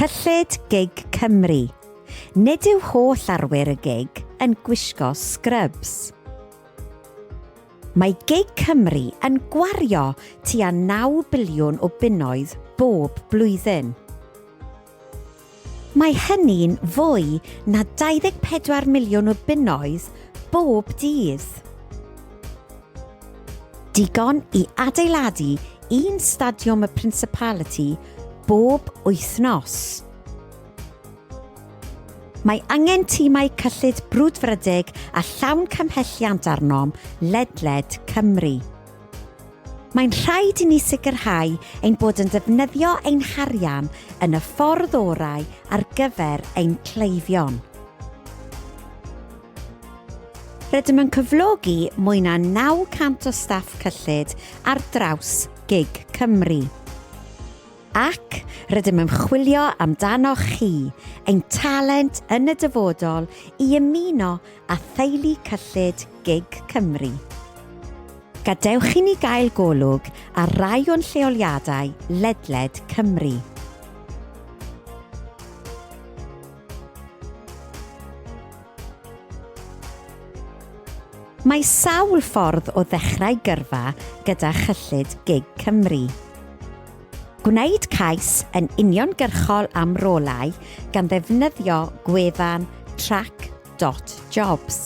Cyllid GIG Cymru. Nid yw holl arwyr y GIG yn gwisgo sgrybs. Mae GIG Cymru yn gwario tua 9 biliwn o bunnoedd bob blwyddyn. Mae hynny'n fwy na 24 miliwn o bunnoedd bob dydd. Digon i adeiladu un stadiwm y Principality bob wythnos. Mae angen tîmau cyllid brwdfrydig a llawn cymhelliant arnom ledled Cymru. Mae'n rhaid i ni sicrhau ein bod yn defnyddio ein harian yn y ffordd orau ar gyfer ein cleifion. Rydym yn cyflogi mwy na 900 o staff cyllid ar draws GIG Cymru. Ac rydym yn chwilio amdano chi, ein talent yn y dyfodol i ymuno a theulu cyllid GIG Cymru. Gadewch i ni gael golwg ar rai o'n lleoliadau ledled Cymru. Mae sawl ffordd o ddechrau gyrfa gyda chyllid GIG Cymru. Gwneud cais yn uniongyrchol am rolau gan ddefnyddio gwefan track.jobs.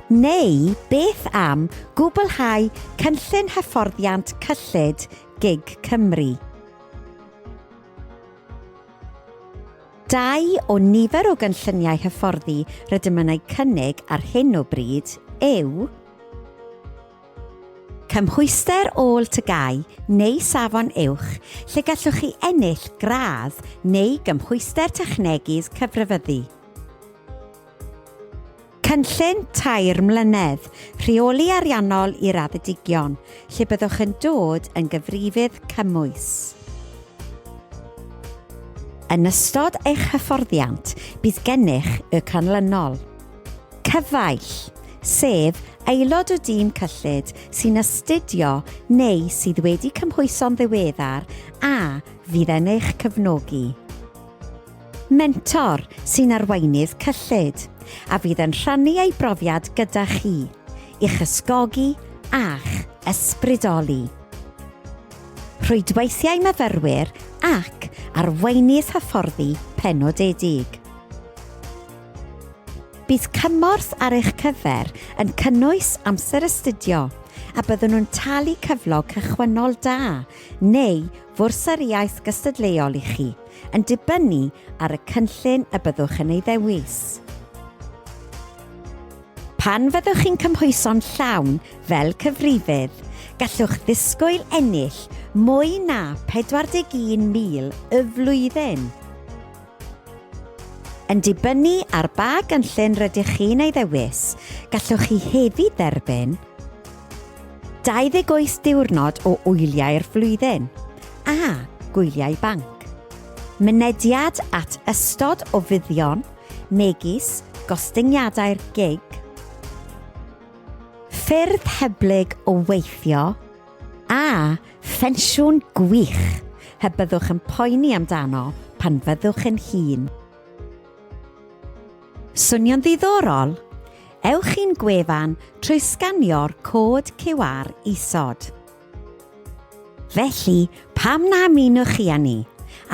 Neu beth am gwblhau cynllun hyfforddiant cyllid GIG Cymru. 2 o nifer o gynlluniau hyfforddi rydym yn ei cynnig ar hyn o bryd yw cymhwyster ôl tygau neu safon uwch lle gallwch chi ennill gradd neu gymhwyster technegus cyfrifyddu. Cynllun 3 mlynedd, rheoli ariannol i'r addedigion, lle byddwch yn dod yn gyfrifydd cymwys. Yn ystod eich hyfforddiant, bydd gennych y canlynol. Cyfaill, sef aelod o dîm cyllid sy'n astudio neu sydd wedi cymhwyso'n ddiweddar a fydd yn eich cyfnogi. Mentor sy'n arweinydd cyllid a fydd yn rhannu ei brofiad gyda chi, i'ch ysgogi a'ch ysbrydoli. Rhwydweithiau myfyrwyr ac arweinydd hyfforddi penodedig. Bydd cymorth ar eich cyfer yn cynnwys amser astudio a byddwn nhw'n talu cyflog cychwynnol da neu fwrsariaeth gystadleuol i chi yn dibynnu ar y cynllun y byddwch yn ei ddewis. Pan fyddwch chi'n cymhwyso'n llawn fel cyfrifydd, gallwch ddisgwyl ennill mwy na 41,000 y flwyddyn. Yn dibynnu ar ba gynllun rydych chi'n ei ddewis, gallwch chi hefyd dderbyn 28 diwrnod o wyliau'r flwyddyn a gwyliau banc. Mynediad at ystod o fuddion, megis gostyngiadau'r GIG, ffyrdd hyblyg o weithio a phenswn gwych heb byddwch yn poeni amdano pan fyddwch yn hŷn. Swnio'n ddiddorol? Ewch i'n gwefan trwy sganio'r cod QR isod. Felly, pam na ymunwch chi â ni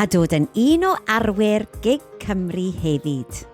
a dod yn un o arwyr GIG Cymru hefyd.